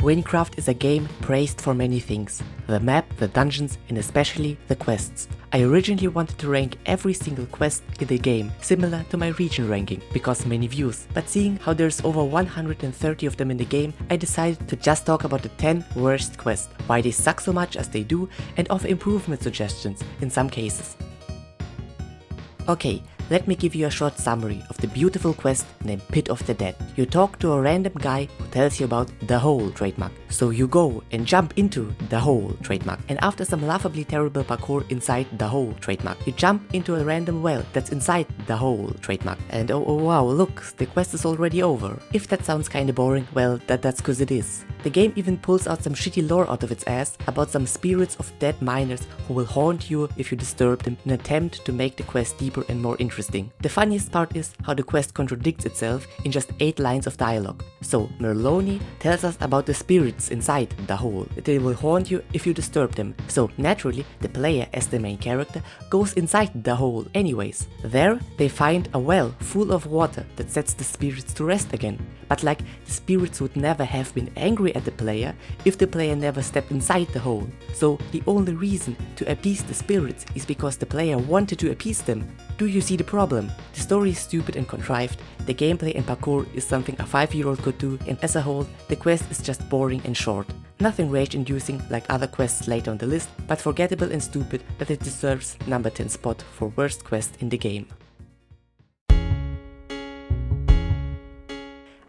Wynncraft is a game praised for many things. The map, the dungeons, and especially the quests. I originally wanted to rank every single quest in the game, similar to my region ranking, because many views, but seeing how there's over 130 of them in the game, I decided to just talk about the 10 worst quests, why they suck so much as they do, and offer improvement suggestions in some cases. Okay, let me give you a short summary of the beautiful quest named Pit of the Dead. You talk to a random guy who tells you about the hole trademark. So you go and jump into the hole trademark. And after some laughably terrible parkour inside the hole trademark, you jump into a random well that's inside the hole trademark. And oh wow, look, the quest is already over. If that sounds kinda boring, well, that's cause it is. The game even pulls out some shitty lore out of its ass about some spirits of dead miners who will haunt you if you disturb them in an attempt to make the quest deeper and more interesting. The funniest part is how the quest contradicts itself in just 8 lines of dialogue. So Merloni tells us about the spirits inside the hole, that they will haunt you if you disturb them. So naturally, the player as the main character goes inside the hole anyways. There they find a well full of water that sets the spirits to rest again. But like, the spirits would never have been angry at the player if the player never stepped inside the hole. So the only reason to appease the spirits is because the player wanted to appease them. Do you see the problem? The story is stupid and contrived, the gameplay and parkour is something a 5-year-old could do, and as a whole, the quest is just boring and short. Nothing rage-inducing like other quests later on the list, but forgettable and stupid that it deserves number 10 spot for worst quest in the game.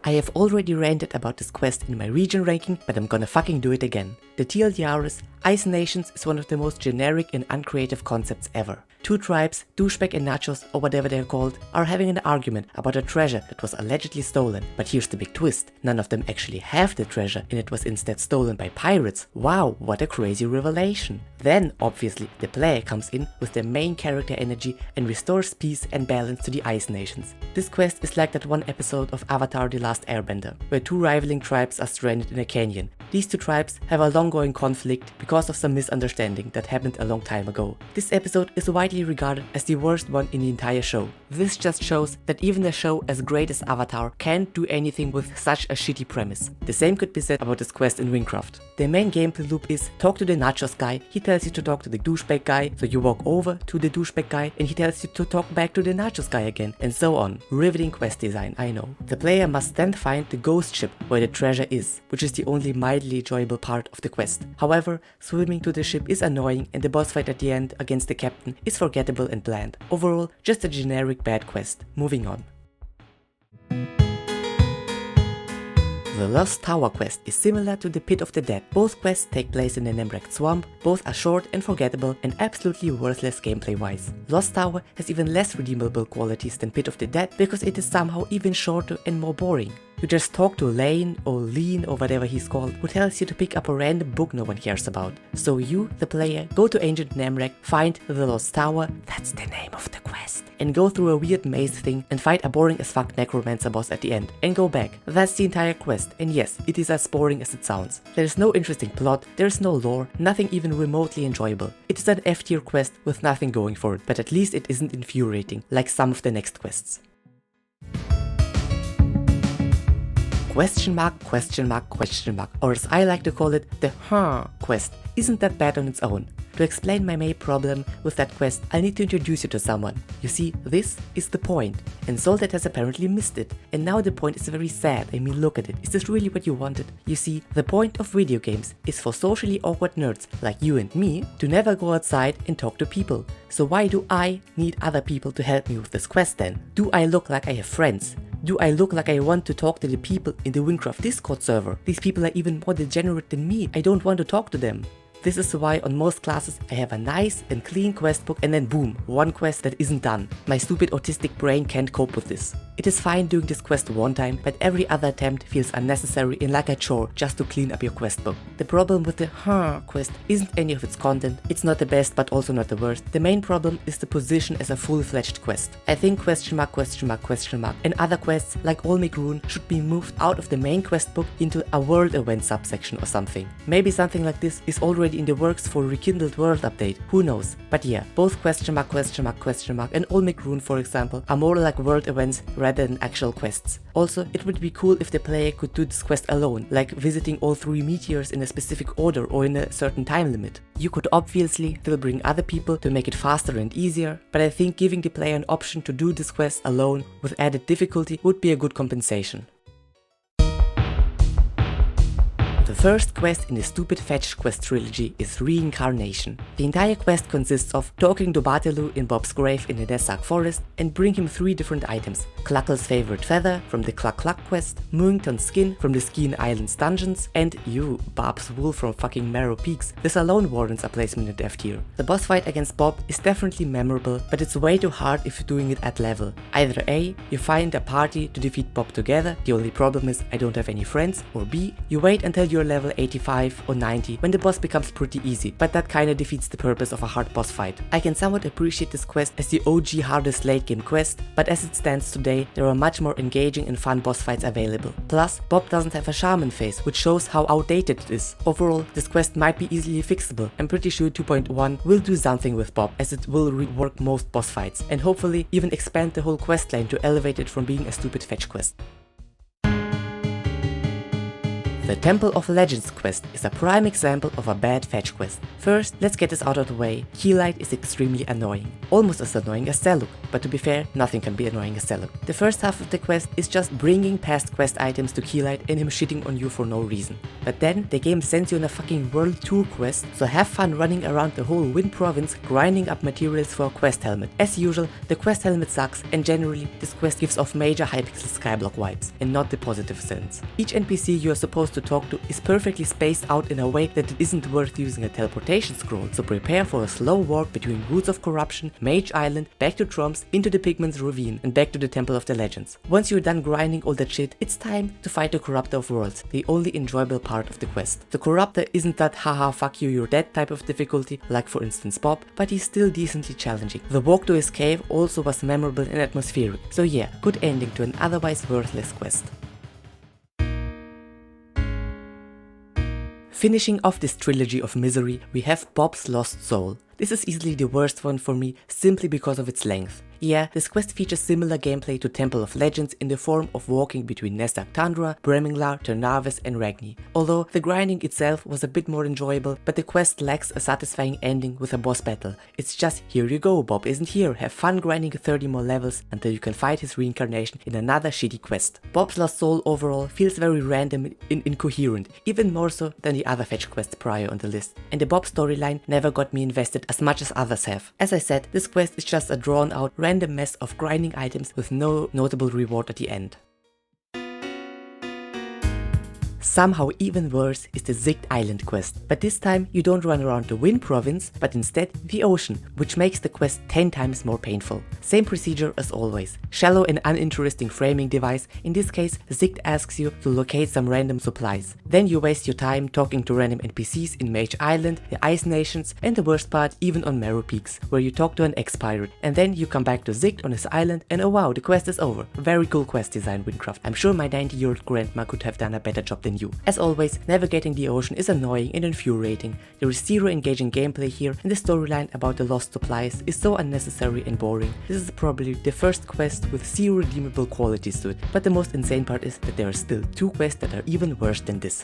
I have already ranted about this quest in my region ranking, but I'm gonna fucking do it again. The TLDRs, Ice Nations is one of the most generic and uncreative concepts ever. 2 tribes, Douchebag and Nachos, or whatever they're called, are having an argument about a treasure that was allegedly stolen. But here's the big twist, none of them actually have the treasure and it was instead stolen by pirates. Wow, what a crazy revelation. Then, obviously, the player comes in with their main character energy and restores peace and balance to the Ice Nations. This quest is like that one episode of Avatar: The Last Airbender, where 2 rivaling tribes are stranded in a canyon. These 2 tribes have a long-going conflict because of some misunderstanding that happened a long time ago. This episode is widely regarded as the worst one in the entire show. This just shows that even a show as great as Avatar can't do anything with such a shitty premise. The same could be said about this quest in Wynncraft. The main gameplay loop is talk to the Nachos guy, he tells you to talk to the Douchebag guy, so you walk over to the Douchebag guy and he tells you to talk back to the Nachos guy again, and so on. Riveting quest design, I know. The player must then find the ghost ship where the treasure is, which is the only mildly enjoyable part of the quest. However, swimming to the ship is annoying and the boss fight at the end against the captain is forgettable and bland. Overall, just a generic bad quest. Moving on. The Lost Tower quest is similar to the Pit of the Dead. Both quests take place in an Nemrect swamp, both are short and forgettable and absolutely worthless gameplay wise. Lost Tower has even less redeemable qualities than Pit of the Dead because it is somehow even shorter and more boring. You just talk to Lane or Lean or whatever he's called, who tells you to pick up a random book no one cares about. So you, the player, go to ancient Nemrek, find the Lost Tower, that's the name of the quest, and go through a weird maze thing and fight a boring as fuck necromancer boss at the end, and go back. That's the entire quest, and yes, it is as boring as it sounds. There is no interesting plot, there is no lore, nothing even remotely enjoyable. It is an F-tier quest with nothing going for it, but at least it isn't infuriating, like some of the next quests. Question mark, question mark, question mark, or as I like to call it, the quest, isn't that bad on its own. To explain my main problem with that quest, I'll need to introduce you to someone. You see, this is the point, and Salted has apparently missed it, and now the point is very sad. I mean, look at it, is this really what you wanted? You see, the point of video games is for socially awkward nerds like you and me to never go outside and talk to people. So why do I need other people to help me with this quest then? Do I look like I have friends? Do I look like I want to talk to the people in the Wynncraft Discord server? These people are even more degenerate than me, I don't want to talk to them. This is why on most classes I have a nice and clean quest book and then boom, one quest that isn't done. My stupid autistic brain can't cope with this. It is fine doing this quest one time, but every other attempt feels unnecessary and like a chore just to clean up your quest book. The problem with the quest isn't any of its content, it's not the best but also not the worst. The main problem is the position as a full-fledged quest. I think question mark, question mark, question mark and other quests like Olmec Rune should be moved out of the main quest book into a world event subsection or something. Maybe something like this is already already in the works for Rekindled World update, who knows. But yeah, both question mark and Olmec Rune, for example, are more like world events rather than actual quests. Also, it would be cool if the player could do this quest alone, like visiting all 3 meteors in a specific order or in a certain time limit. You could obviously still bring other people to make it faster and easier, but I think giving the player an option to do this quest alone with added difficulty would be a good compensation. The first quest in the stupid fetch quest trilogy is Reincarnation. The entire quest consists of talking to Barteloo in Bob's grave in the Desark forest and bring him 3 different items: Cluckle's favorite feather from the Cluck Cluck quest, Moonton's skin from the Skeen Islands dungeons, and Bob's wool from fucking Marrow Peaks. This alone warrants a placement in F tier. The boss fight against Bob is definitely memorable, but it's way too hard if you're doing it at level. Either A, you find a party to defeat Bob together, the only problem is I don't have any friends, or B, you wait until you're level 85 or 90 when the boss becomes pretty easy, but that kinda defeats the purpose of a hard boss fight. I can somewhat appreciate this quest as the OG hardest late game quest, but as it stands today, there are much more engaging and fun boss fights available. Plus, Bob doesn't have a shaman face, which shows how outdated it is. Overall, this quest might be easily fixable. I'm pretty sure 2.1 will do something with Bob, as it will rework most boss fights, and hopefully even expand the whole quest line to elevate it from being a stupid fetch quest. The Temple of Legends quest is a prime example of a bad fetch quest. First, let's get this out of the way. Keylight is extremely annoying. Almost as annoying as Seluk, but to be fair, nothing can be annoying as Seluk. The first half of the quest is just bringing past quest items to Keylight and him shitting on you for no reason. But then, the game sends you on a fucking world tour quest, so have fun running around the whole Wind province grinding up materials for a quest helmet. As usual, the quest helmet sucks, and generally, this quest gives off major Hypixel Skyblock vibes, and not the positive sense. Each NPC you are supposed to talk to is perfectly spaced out in a way that it isn't worth using a teleportation scroll, so prepare for a slow walk between Roots of Corruption, Mage Island, back to Tromps, into the Pigment's Ravine, and back to the Temple of the Legends. Once you're done grinding all that shit, it's time to fight the Corruptor of Worlds, the only enjoyable part of the quest. The Corruptor isn't that haha fuck you you're dead type of difficulty, like for instance Bob, but he's still decently challenging. The walk to his cave also was memorable and atmospheric, so yeah, good ending to an otherwise worthless quest. Finishing off this trilogy of misery, we have Bob's Lost Soul. This is easily the worst one for me, simply because of its length. Yeah, this quest features similar gameplay to Temple of Legends in the form of walking between Nezdak Tundra, Breminglar, Ternarves and Ragni. Although the grinding itself was a bit more enjoyable, but the quest lacks a satisfying ending with a boss battle. It's just, here you go, Bob isn't here, have fun grinding 30 more levels until you can fight his reincarnation in another shitty quest. Bob's Lost Soul overall feels very random and incoherent, even more so than the other fetch quests prior on the list. And the Bob storyline never got me invested as much as others have. As I said, this quest is just a drawn out random mess of grinding items with no notable reward at the end. Somehow even worse is the Zight Island quest, but this time you don't run around the Wind province, but instead the ocean, which makes the quest 10 times more painful. Same procedure as always. Shallow and uninteresting framing device, in this case Zight asks you to locate some random supplies. Then you waste your time talking to random NPCs in Mage Island, the Ice Nations, and the worst part even on Marrow Peaks, where you talk to an ex-pirate, and then you come back to Zight on his island and oh wow, the quest is over. Very cool quest design, Wynncraft. I'm sure my 90-year-old grandma could have done a better job than you. As always, navigating the ocean is annoying and infuriating. There is zero engaging gameplay here, and the storyline about the lost supplies is so unnecessary and boring. This is probably the first quest with zero redeemable qualities to it, but the most insane part is that there are still 2 quests that are even worse than this.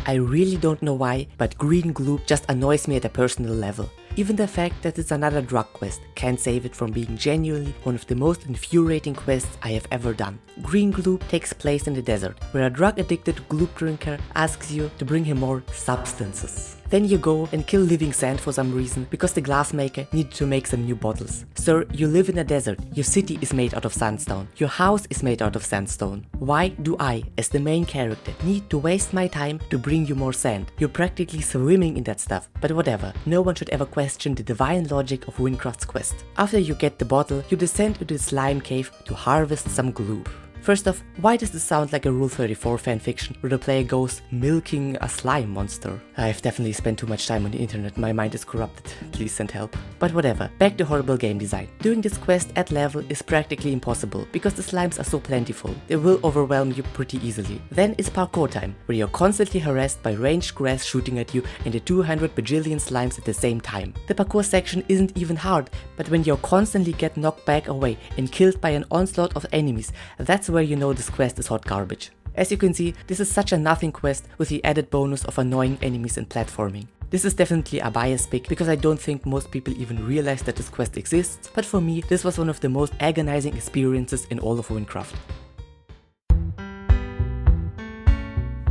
I really don't know why, but green gloop just annoys me at a personal level. Even the fact that it's another drug quest can't save it from being genuinely one of the most infuriating quests I have ever done. Green gloop takes place in the desert, where a drug-addicted gloop drinker asks you to bring him more substances. Then you go and kill living sand for some reason, because the glassmaker needed to make some new bottles. Sir, you live in a desert, your city is made out of sandstone, your house is made out of sandstone. Why do I, as the main character, need to waste my time to bring you more sand? You're practically swimming in that stuff, but whatever, no one should ever question the divine logic of Wynncraft's quest. After you get the bottle, you descend into the slime cave to harvest some gloop. First off, why does this sound like a Rule 34 fanfiction where the player goes milking a slime monster? I've definitely spent too much time on the internet, my mind is corrupted, please send help. But whatever, back to horrible game design. Doing this quest at level is practically impossible because the slimes are so plentiful, they will overwhelm you pretty easily. Then it's parkour time, where you're constantly harassed by ranged grass shooting at you and the 200 bajillion slimes at the same time. The parkour section isn't even hard, but when you constantly get knocked back away and killed by an onslaught of enemies, that's where you know this quest is hot garbage. As you can see, this is such a nothing quest with the added bonus of annoying enemies and platforming. This is definitely a bias pick because I don't think most people even realize that this quest exists, but for me this was one of the most agonizing experiences in all of Wynncraft.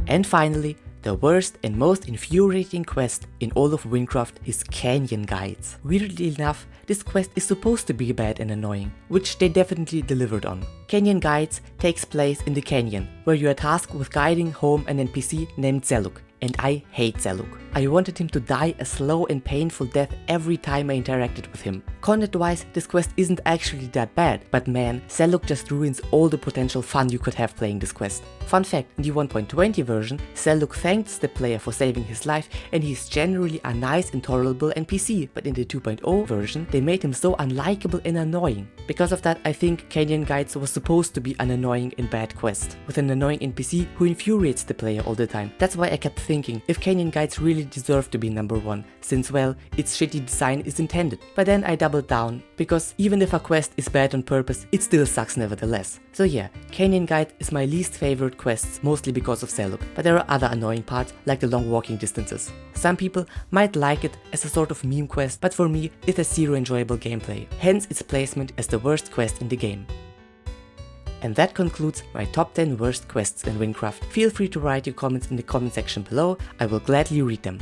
And finally, the worst and most infuriating quest in all of Wynncraft is Canyon Guides. Weirdly enough, this quest is supposed to be bad and annoying, which they definitely delivered on. Canyon Guides takes place in the canyon, where you are tasked with guiding home an NPC named Zeluk. And I hate Zeluk. I wanted him to die a slow and painful death every time I interacted with him. Content-wise, this quest isn't actually that bad, but man, Zeluk just ruins all the potential fun you could have playing this quest. Fun fact, in the 1.20 version, Zeluk thanks the player for saving his life and he's generally a nice and tolerable NPC, but in the 2.0 version, they made him so unlikable and annoying. Because of that, I think Canyon Guides was supposed to be an annoying and bad quest, with an annoying NPC who infuriates the player all the time. That's why I kept thinking if Canyon Guides really deserve to be number 1, since well, its shitty design is intended. But then I doubled down, because even if a quest is bad on purpose, it still sucks nevertheless. So yeah, Canyon Guide is my least favorite quests, mostly because of Zeluk, but there are other annoying parts like the long walking distances. Some people might like it as a sort of meme quest, but for me it has zero enjoyable gameplay, hence its placement as the worst quest in the game. And that concludes my top 10 worst quests in Wynncraft. Feel free to write your comments in the comment section below, I will gladly read them.